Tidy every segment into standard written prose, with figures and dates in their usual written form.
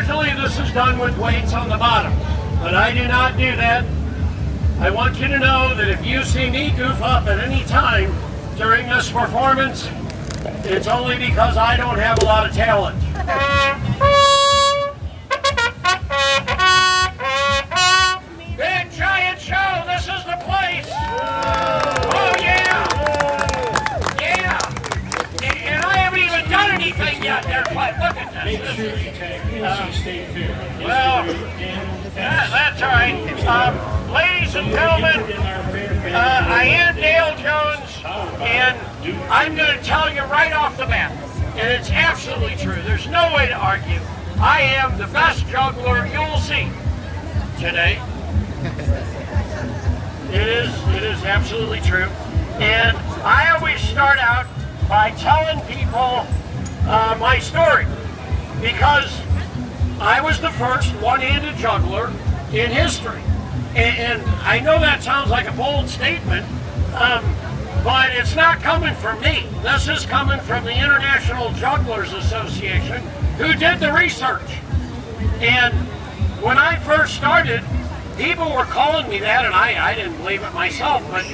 usually this is done with weights on the bottom, but I do not do that. I want you to know that if you see me goof up at any time during this performance, it's only because I don't have a lot of talent. Big giant show, this is the place. Oh yeah. Yeah. And I haven't even done anything yet. They're like, look at this. Make sure you tag NC State Fair. Well, yeah, that's all right. Ladies and gentlemen, I am Dale Jones, and I'm going to tell you right off the bat, and it's absolutely true. There's no way to argue. I am the best juggler you'll see today. It is absolutely true. And I always start out by telling people my story, because I was the first one-handed juggler in history. And I know that sounds like a bold statement, but it's not coming from me. This is coming from the International Jugglers Association, who did the research. And when I first started, people were calling me that, and I didn't believe it myself, but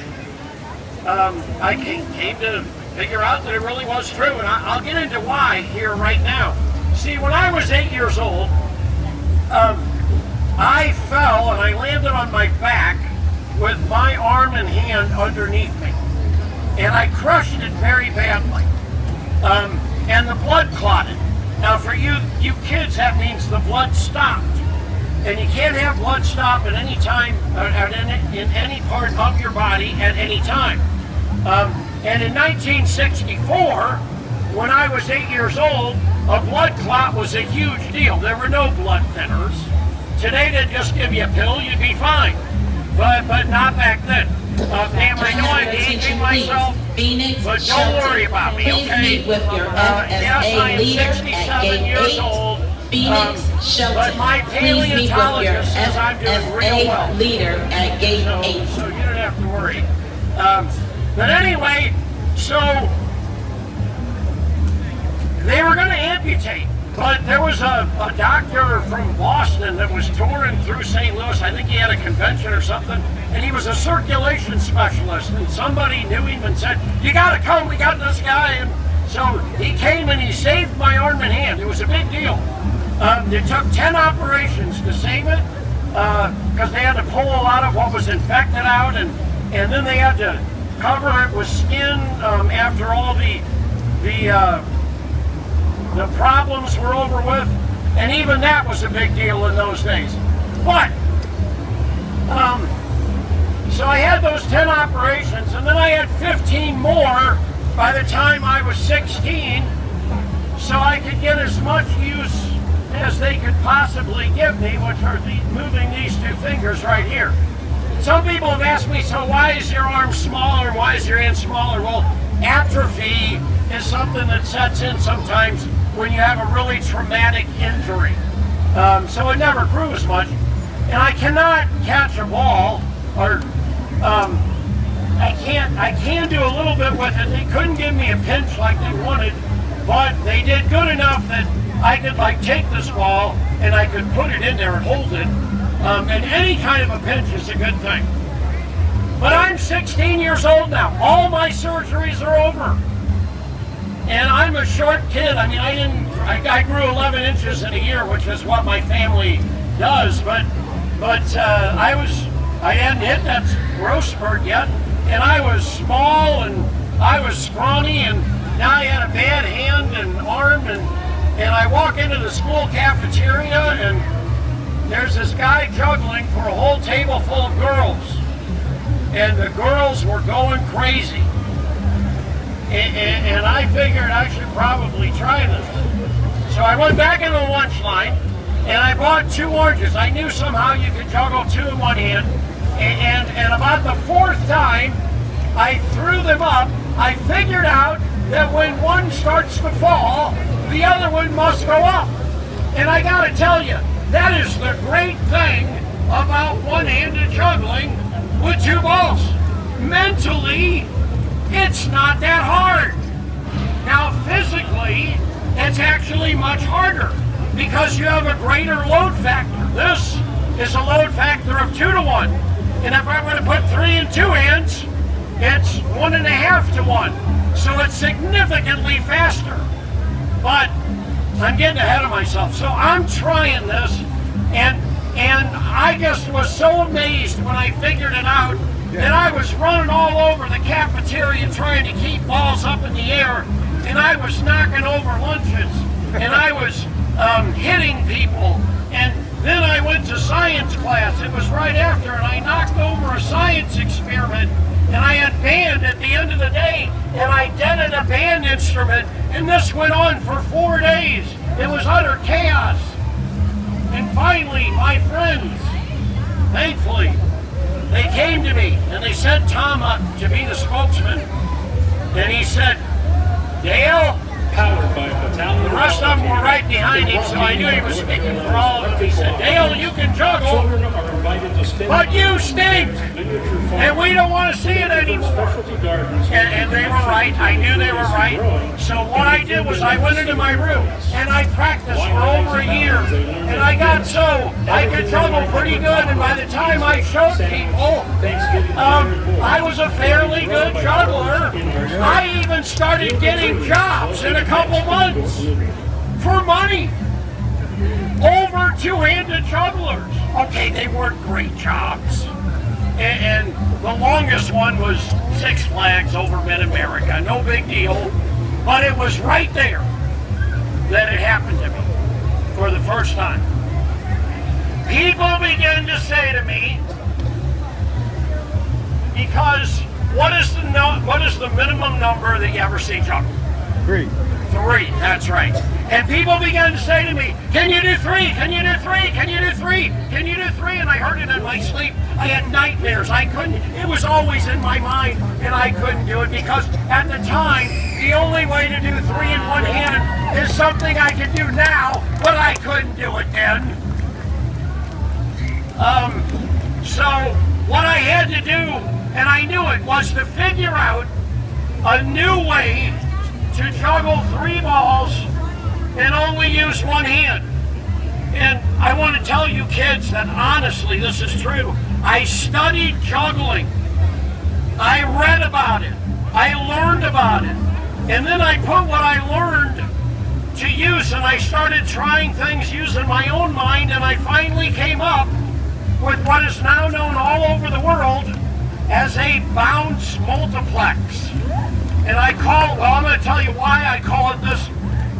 I came to figure out that it really was true, and I'll get into why here right now. See, when I was 8 years old, I fell and I landed on my back with my arm and hand underneath me, and I crushed it very badly, and the blood clotted. Now for you kids, that means the blood stopped, and you can't have blood stop at any time, in any part of your body at any time. And in 1964, when I was 8 years old, a blood clot was a huge deal. There were no blood thinners. Today they'd just give you a pill, you'd be fine. But not back then. Ma'am, I know I'm aging myself, but don't worry about me, okay? Yes, I am 67 years old, but my paleontologist says I'm doing real well. So you don't have to worry. But anyway, so they were going to amputate. But there was a doctor from Boston that was touring through St. Louis. I think he had a convention or something, and he was a circulation specialist, and somebody knew him and said, "You gotta come, we got this guy." And so he came and he saved my arm and hand. It was a big deal. It took 10 operations to save it, because they had to pull a lot of what was infected out, and then they had to cover it with skin after all the problems were over with, and even that was a big deal in those days. But, so I had those 10 operations, and then I had 15 more by the time I was 16, so I could get as much use as they could possibly give me, which are moving these two fingers right here. Some people have asked me, so why is your arm smaller, why is your hand smaller? Well, atrophy is something that sets in sometimes when you have a really traumatic injury. So it never grew as much. And I cannot catch a ball, or I can do a little bit with it. They couldn't give me a pinch like they wanted, but they did good enough that I could take this ball and I could put it in there and hold it. And any kind of a pinch is a good thing. But I'm 16 years old now. All my surgeries are over. And I'm a short kid. I mean, I grew 11 inches in a year, which is what my family does, but I hadn't hit that growth spurt yet, and I was small, and I was scrawny, and now I had a bad hand and arm, and I walk into the school cafeteria, and there's this guy juggling for a whole table full of girls, and the girls were going crazy. And I figured I should probably try this. So I went back into the lunch line, and I bought 2 oranges. I knew somehow you could juggle 2 in one hand. And about the 4th time I threw them up, I figured out that when one starts to fall, the other one must go up. And I gotta tell you, that is the great thing about one-handed juggling with 2 balls. Mentally, it's not that hard. Now physically, it's actually much harder. because you have a greater load factor. This is a load factor of 2 to 1. And if I were to put 3 in 2 hands, it's 1.5 to 1. So it's significantly faster. But I'm getting ahead of myself. So I'm trying this, and I just was so amazed when I figured it out that I was running all over the cafeteria trying to keep balls up in the air, and I was knocking over lunches, and I was hitting people. And then I went to science class. It was right after, and I knocked over a science experiment, and I had band at the end of the day, and I dented a band instrument, and this went on for 4 days. It was utter chaos. And finally, my friends, thankfully, they came to me, and they sent Tom up to be the spokesman. And he said, Dale, Powered by battalion. the rest of them were right behind him, so I knew he was speaking for all of them. He said, Dale, you can juggle, Children are invited to spin but you stink, miniature farm. and we don't want to see it anymore. Specialty gardens. And they were right. I knew they were right. So what I did was I went into my room and I practiced for over a year. And I got so I could juggle pretty good. And by the time I showed people, I was a fairly good juggler. I even started getting jobs in a couple months for money. Over two-handed jugglers. Okay, they weren't great jobs. And the longest one was Six Flags over Mid-America. No big deal. But it was right there that it happened to me for the first time. People began to say to me, because what is the minimum number that you ever see juggle? 3. 3, that's right. And people began to say to me, can you do 3? Can you do 3? Can you do 3? Can you do 3? And I heard it in my sleep. I had nightmares. I couldn't, it was always in my mind, and I couldn't do it because at the time, the only way to do 3 in one hand is something I can do now, but I couldn't do it then. So what I had to do, and I knew it, was to figure out a new way to juggle 3 balls and only use one hand. And I want to tell you kids that honestly, this is true. I studied juggling. I read about it. I learned about it. And then I put what I learned to use, and I started trying things using my own mind, and I finally came up with what is now known all over the world as a bounce multiplex. And I call, well, I'm going to tell you why I call it this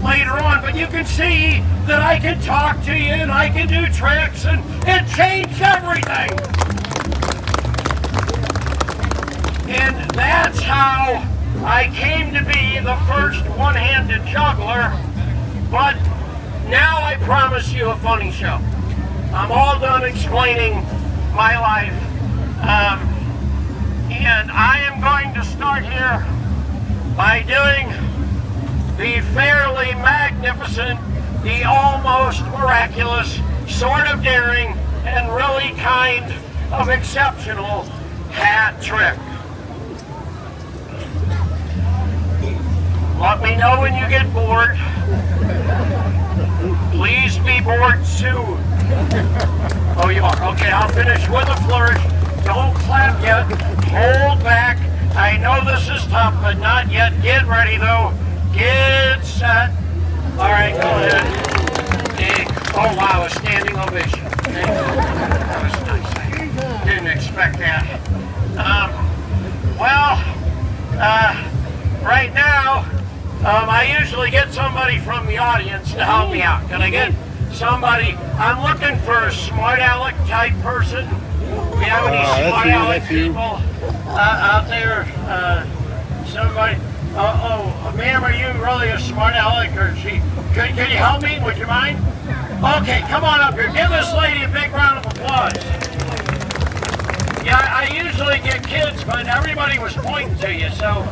later on, but you can see that I can talk to you and I can do tricks, and it changed everything. And that's how I came to be the first one-handed juggler. But now I promise you a funny show. I'm all done explaining my life. And I am going to start here by doing the fairly magnificent, the almost miraculous, sort of daring, and really kind of exceptional hat trick. Let me know when you get bored. Please be bored soon. Oh, you are? Okay, I'll finish with a flourish. Don't clap yet. Hold back. I know this is tough, but not yet. Get ready, though. Get set. All right, go ahead. Hey. Oh, wow, a standing ovation. Thank you. That was nice. I didn't expect that. Right now, I usually get somebody from the audience to help me out. Can I get somebody? I'm looking for a smart aleck type person. We have any smart aleck people out there? Somebody? Ma'am, are you really a smart aleck, or is she? Can you help me? Would you mind? Okay, come on up here. Give this lady a big round of applause. Yeah, I usually get kids, but everybody was pointing to you, so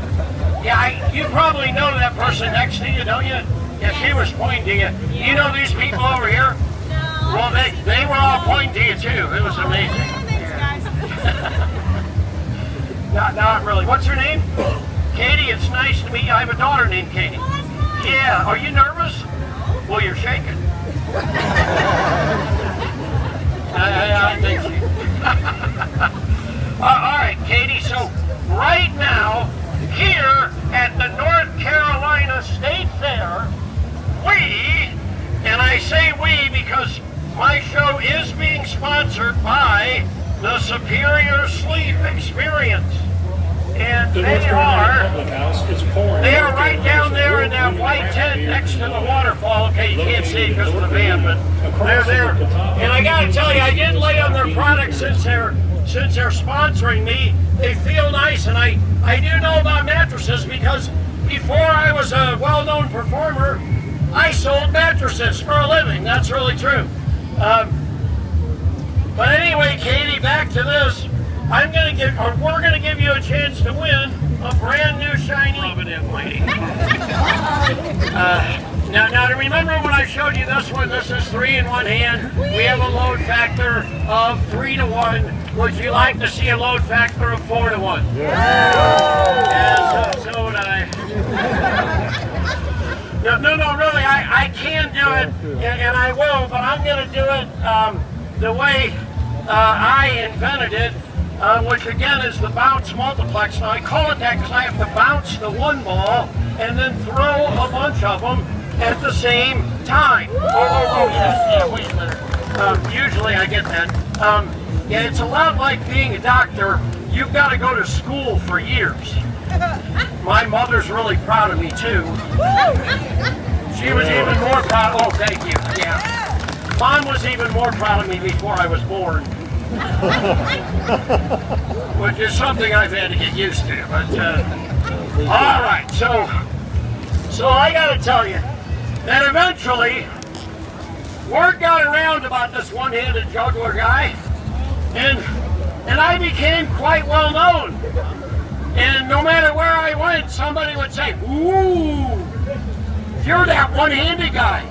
yeah, you probably know that person next to you, don't you? Yeah, she was pointing to you. You know these people over here? No. Well, they were all pointing to you too. It was amazing. Not really. What's her name? Katie, it's nice to meet you. I have a daughter named Katie. Yeah, are you nervous? Well, you're shaking. I think she. All right, Katie. So right now, here at the North Carolina State Fair, and I say we because my show is being sponsored by the Superior Sleep Experience. And The they North Carolina are Public House is pouring. right down there in that white tent next to the waterfall. Okay, you can't see because of the van, but they're there. And I gotta tell you, I did lay on their products since they're sponsoring me. They feel nice, and I do know about mattresses because before I was a well-known performer, I sold mattresses for a living. That's really true. But anyway, Katie, back to this. We're gonna give you a chance to win a brand new shiny. Rub it in, lady. Now to remember when I showed you this one, this is 3 in 1 hand. We have a load factor of 3 to 1. Would you like to see a load factor of 4 to 1? Yeah, so would I. No, really, I can do it, and I will, but I'm going to do it the way I invented it, which again is the bounce multiplex. Now I call it that because I have to bounce the one ball and then throw a bunch of them at the same time. Yeah, wait a minute. Usually I get that. Yeah, it's a lot like being a doctor. You've got to go to school for years. My mother's really proud of me too. She was even more proud. Oh, thank you. Yeah. Mom was even more proud of me before I was born. Which is something I've had to get used to. But all right, so I got to tell you that eventually word got around about this one-handed juggler guy, and I became quite well known. And no matter where I went, somebody would say, "Ooh, you're that one-handed guy.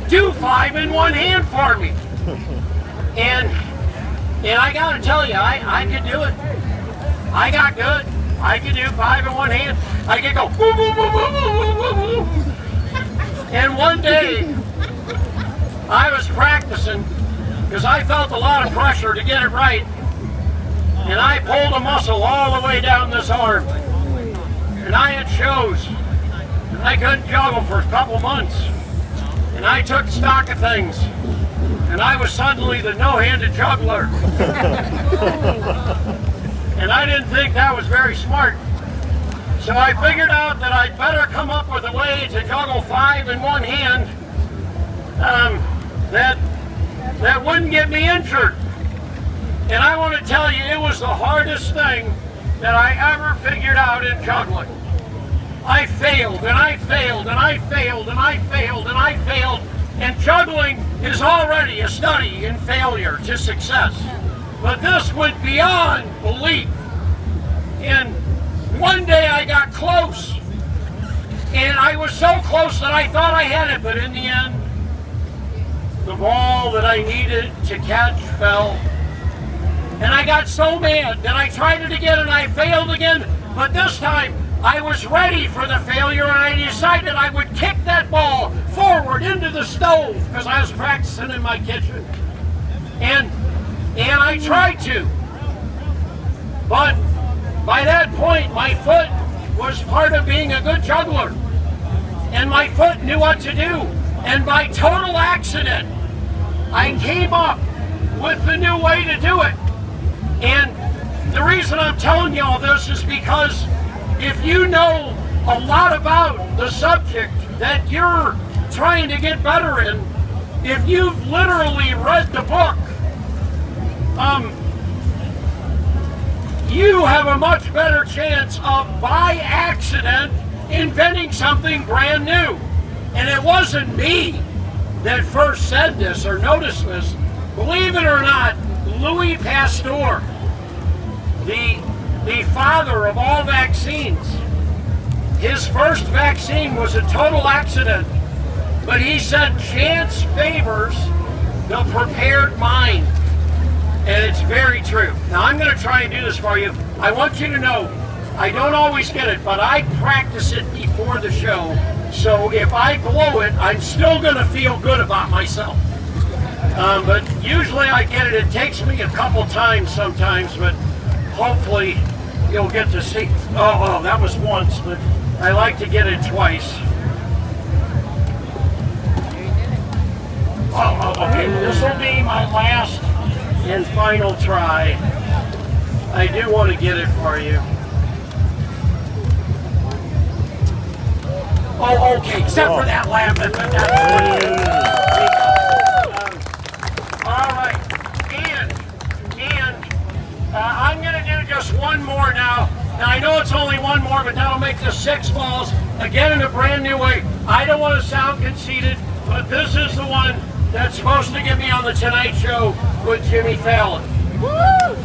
Do 5 in 1 hand for me." And I gotta tell you, I could do it. I got good. I could do 5 in 1 hand. I could go woo, woo, woo, woo, woo, woo, woo. And one day, I was practicing because I felt a lot of pressure to get it right. And I pulled a muscle all the way down this arm. And I had shows. And I couldn't juggle for a couple months. And I took stock of things. And I was suddenly the no-handed juggler. And I didn't think that was very smart. So I figured out that I'd better come up with a way to juggle 5 in 1 hand that wouldn't get me injured. And I want to tell you, it was the hardest thing that I ever figured out in juggling. I failed, and I failed, and I failed, and I failed, and I failed. And juggling is already a study in failure to success. But this went beyond belief. And one day I got close. And I was so close that I thought I had it, but in the end, the ball that I needed to catch fell. And I got so mad that I tried it again and I failed again. But this time, I was ready for the failure, and I decided I would kick that ball forward into the stove because I was practicing in my kitchen. And I tried to. But by that point, my foot was part of being a good juggler. And my foot knew what to do. And by total accident, I came up with the new way to do it. And the reason I'm telling you all this is because if you know a lot about the subject that you're trying to get better in, if you've literally read the book, you have a much better chance of, by accident, inventing something brand new. And it wasn't me that first said this or noticed this. Believe it or not, Louis Pasteur, the father of all vaccines, his first vaccine was a total accident. But he said chance favors the prepared mind. And it's very true. Now I'm going to try and do this for you. I want you to know, I don't always get it, but I practice it before the show. So if I blow it, I'm still going to feel good about myself. But usually I get it. It takes me a couple times sometimes, but hopefully you'll get to see. Oh, that was once, but I like to get it twice. Okay. This will be my last and final try. I do want to get it for you. Oh, okay. Except for that laugh. That's all right. And I'm going to do just one more now. Now, I know it's only one more, but that'll make this 6 balls. Again, in a brand new way. I don't want to sound conceited, but this is the one that's supposed to get me on the Tonight Show with Jimmy Fallon. Woo!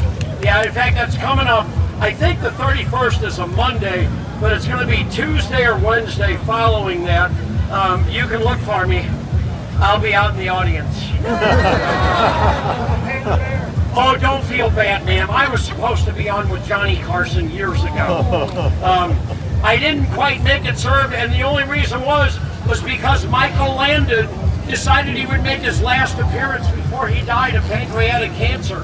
Yeah, in fact, that's coming up. I think the 31st is a Monday, but it's going to be Tuesday or Wednesday following that. You can look for me. I'll be out in the audience. Oh, don't feel bad, ma'am. I was supposed to be on with Johnny Carson years ago. I didn't quite make it, sir, and the only reason was because Michael Landon decided he would make his last appearance before he died of pancreatic cancer.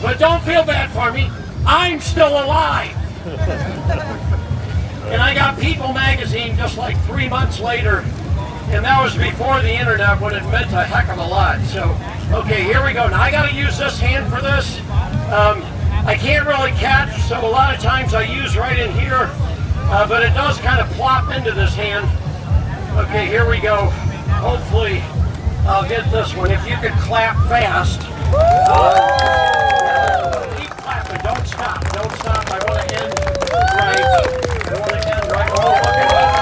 But don't feel bad for me. I'm still alive. And I got People magazine just like 3 months later, and that was before the internet when it meant a heck of a lot. So, okay, here we go. Now I got to use this hand for this. I can't really catch, so a lot of times I use right in here, but it does kind of plop into this hand. Okay, here we go. Hopefully I'll get this one. If you could clap fast. Keep clapping. Don't stop. Don't stop. I want to end right. I want to end right. Oh, look at that.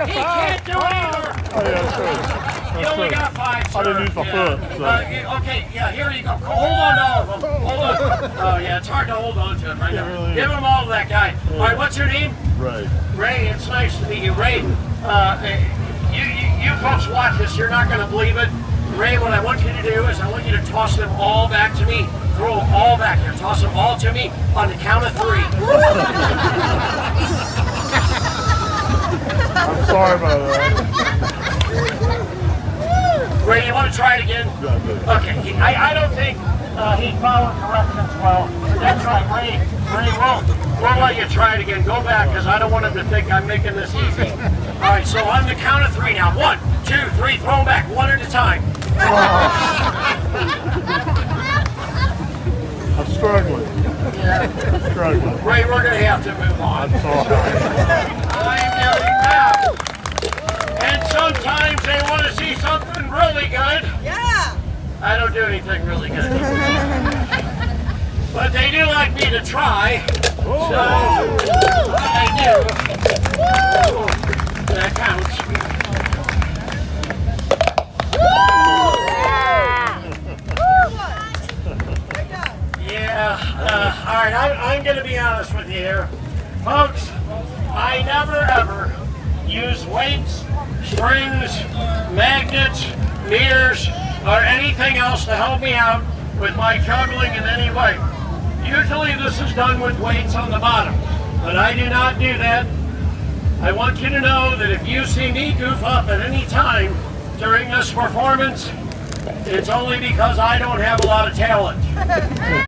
He can't do it either. Oh, yeah, that's good. You only got 5, sir. I didn't use my foot. So. Okay, yeah, here you go. Hold on to all of them. Hold on. Oh, yeah, it's hard to hold on to them right now. Really Give them all to that guy. All right, what's your name? Right. Ray, it's nice to meet you. Ray, you folks watch this, you're not going to believe it. Ray, what I want you to do is I want you to toss them all back to me. Throw them all back here. Toss them all to me on the count of 3. I'm sorry about that. Ray, you want to try it again? Okay, I don't think he followed directions well. That's right, Ray, we'll let you try it again. Go back, because I don't want him to think I'm making this easy. All right, so on the count of 3 now. 1, 2, 3, throw them back, one at a time. I'm struggling. Yeah. Struggling. Ray, we're going to have to move on. I'm sorry. I'm getting back. And sometimes they want to see something really good. Yeah. I don't do anything really good. But they do like me to try. So I do. That counts. Yeah. All right, I'm going to be honest with you here. Folks, I never ever use weights, springs, magnets, mirrors, or anything else to help me out with my juggling in any way. Usually this is done with weights on the bottom, but I do not do that. I want you to know that if you see me goof up at any time during this performance, it's only because I don't have a lot of talent.